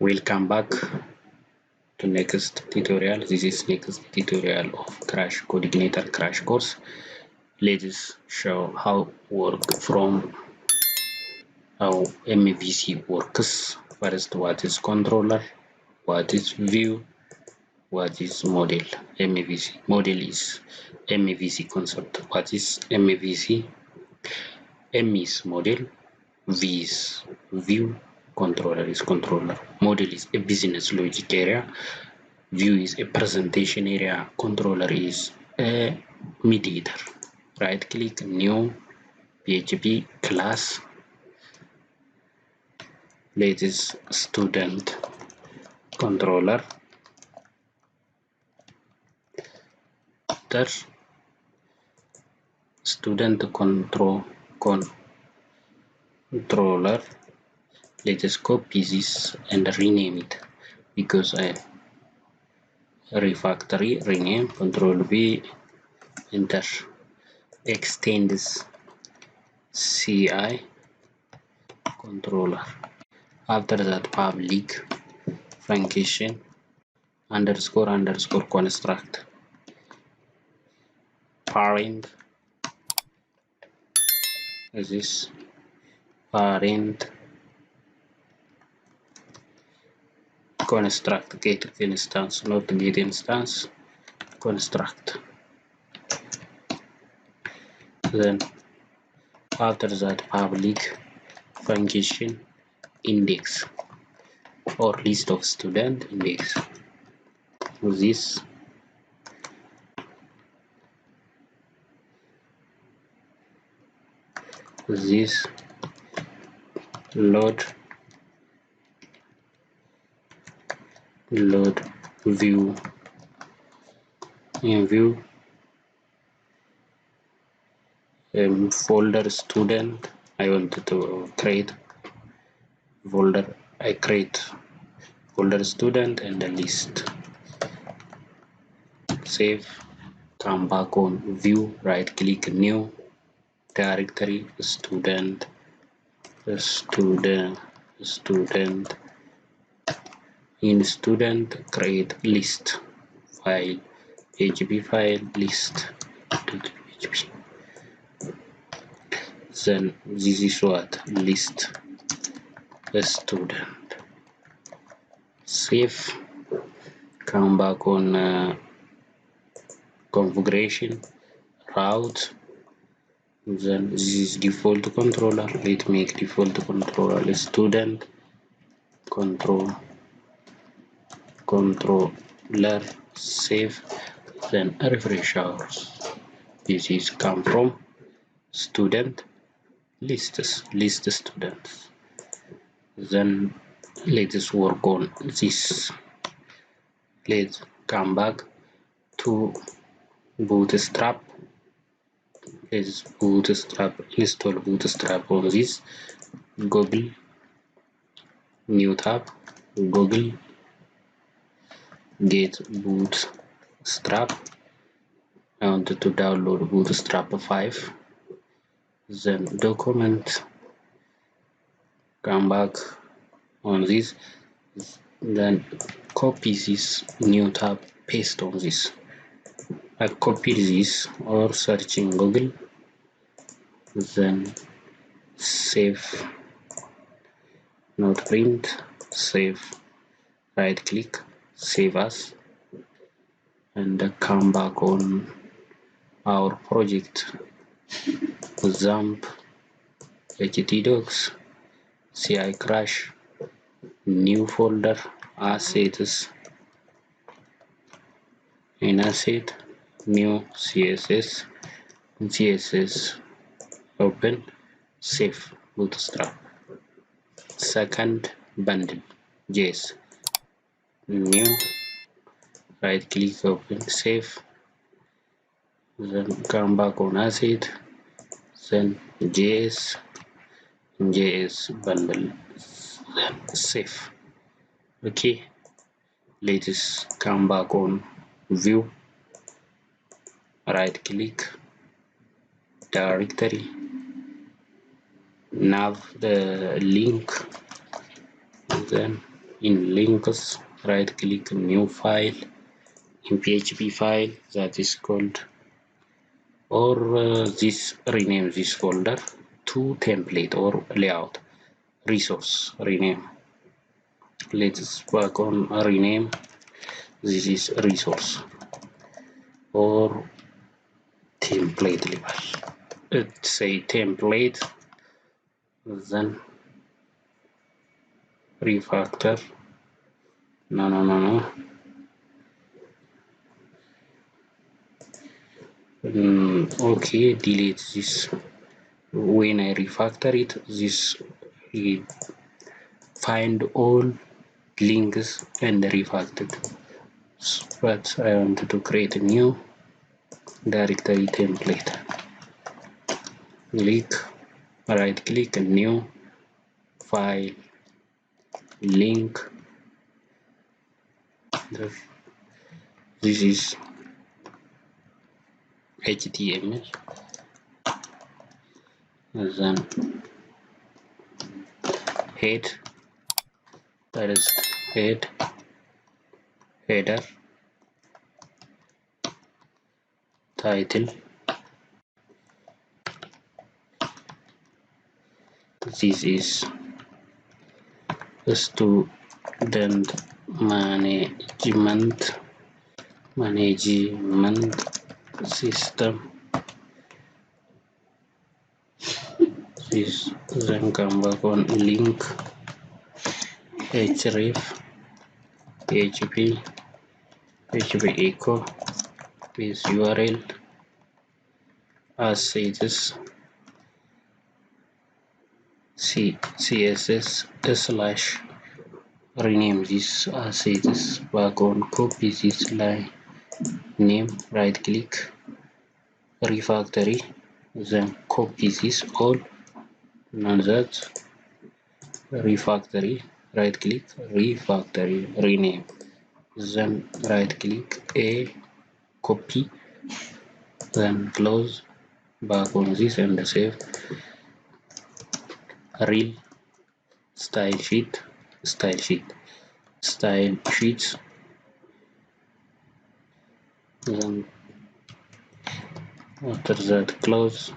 Welcome back to next tutorial. This is next tutorial of CodeIgniter crash course. Let's show how work from how MVC works. First, what is controller, what is view, what is model. MVC model is MVC concept. What is MVC? M is model, V is view, controller is controller. Model is a business logic area, view is a presentation area, controller is a mediator. Right click, new PHP class. Latest student controller. After student controller, let's copy this and rename it because I refactory rename control V enter extends CI controller. After that, public function underscore construct parent this parent construct get instance, not get instance, construct. Then after that, public function index or list of student index. This load view in view folder student. I wanted to create folder. I create folder student and a list. Save, come back on view, right click new directory student in student create list file PHP file list PHP. Then this is what list student. Save, come back on configuration route. Then this is default controller. Let's make default controller student controller. Save, then refresh ours. This is come from student list students. Then let's work on this. Let's come back to bootstrap. Let's install bootstrap on this Google new tab, Google get bootstrap. I wanted to download bootstrap 5. Then document, come back on this, then copy this new tab, paste on this. I copy this or search in Google, then save, not print, save, right click, save as, and come back on our project, XAMPP, htdocs, CI crash, new folder, assets, in asset, new CSS, open, save, bootstrap. Second bundle, JS, new, right click, open, save, then come back on asset, then JS bundle, then save. Okay, let's come back on view, right click, directory, nav the link, then in links, right click new file in PHP file that is called, or this rename this folder to template or layout resource rename. Let's work on rename. This is resource or template level. Let's say template, then refactor. No. Okay, delete this. When I refactor it, this find all links and refactored. But I want to create a new directory template. Right click new file link. This is HTML. Then head, header, title. This is student management system. This then come back on link href php echo with URL as this css slash rename this as this back on copy this line name, right click refactory, then copy this all, now that refactory, right click refactory rename, then right click a copy, then close, back on this and save. Real style sheets, then after that close,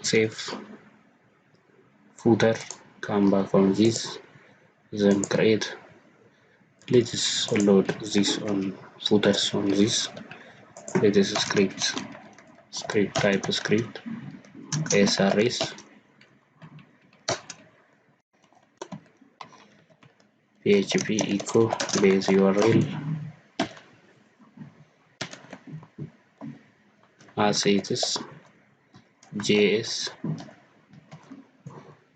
save. Footer, come back on this, then create. Let's load this on footers on this. It is script type script srs php echo base url as it is js,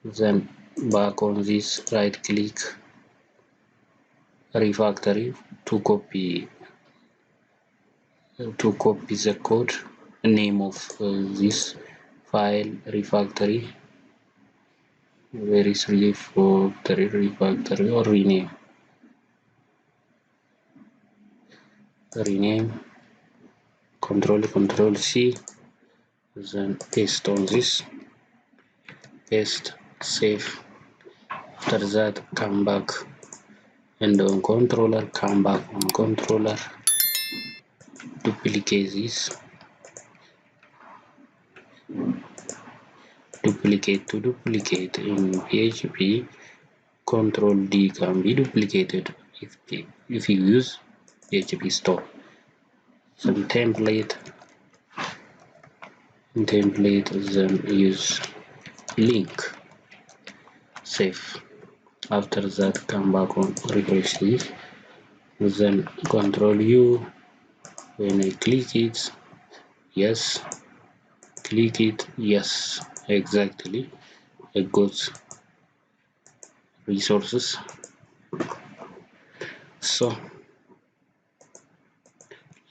then back on this right click refactory to copy the code name of this file refactory. Where is refactory or rename, control C, then paste on this, paste, save. After that come back and on controller, come back on controller, duplicate this, duplicate in PHP. Control D can be duplicated if you use PHP store. Some template, then use link, save. After that come back on refresh this, then control U. When I click it, yes, click it, yes, exactly. I got resources. So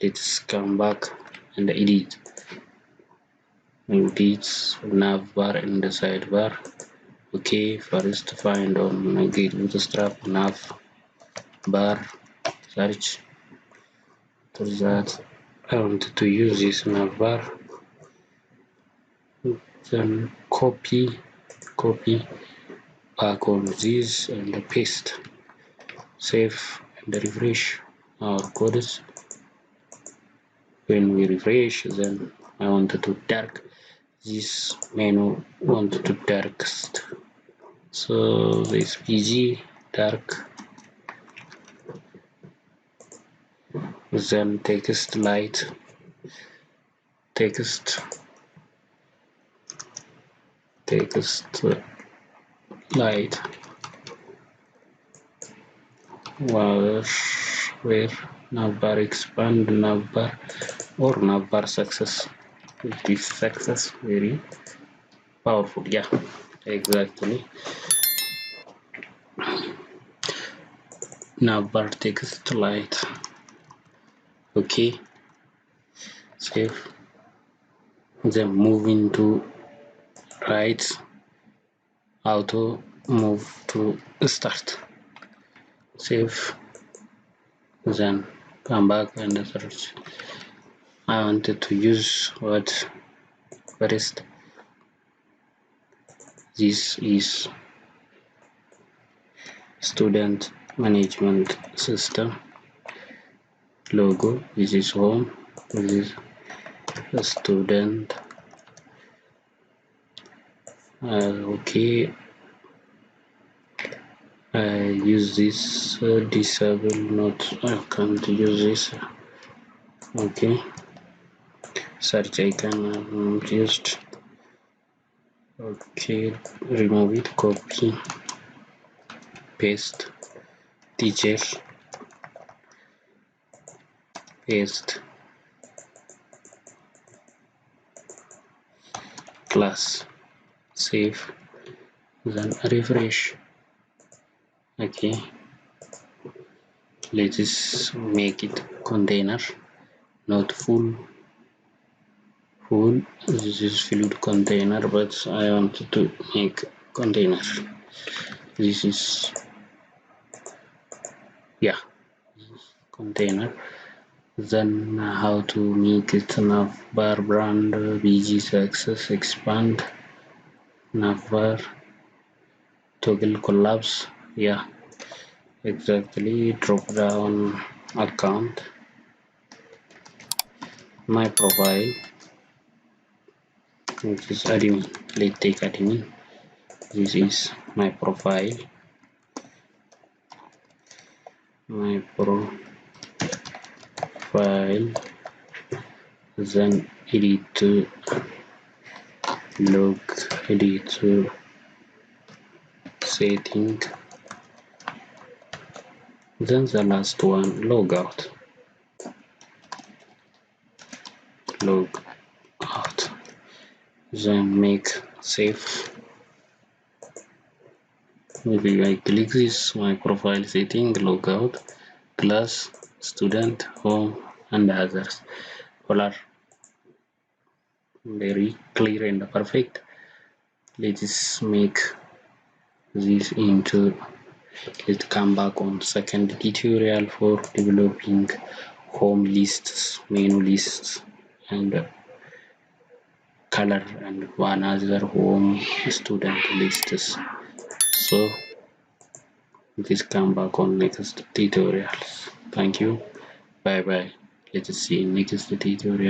let's come back and edit navbar in the sidebar. Okay, first find on git bootstrap nav bar search. After that I want to use this navbar, then copy back on this and paste, save and refresh our codes. When we refresh, then I wanted to dark this menu, wanted to darkest, so this PG dark, then text light, text light, where navbar expand navbar or navbar success. This success very powerful, yeah, exactly. Navbar text light, okay, save, then move into right, auto move to start, save, then come back and search. I wanted to use what first. This is student management system logo. This is home. This is the student. Okay, I use this disable, not I can't use this. Okay, search icon not used. Okay, remove it, copy, paste, teacher, paste, class, save, then refresh. Okay, let's make it container, not full. This is fluid container, but I wanted to make container. This is, yeah, container. Then how to make it navbar brand bg success expand navbar toggle collapse, yeah, exactly. Drop down account, my profile, which is admin. Let's take admin. This is my profile, my profile, then edit log, edit setting, then the last one, logout, then make save. Maybe I click this, my profile setting, logout, class, student, home, and others. All are very clear and perfect. Let's make this into, let's come back on second tutorial for developing home lists, menu lists, and color and one other home student lists. So please come back on next tutorials. Thank you. Bye bye. Let's see next tutorial.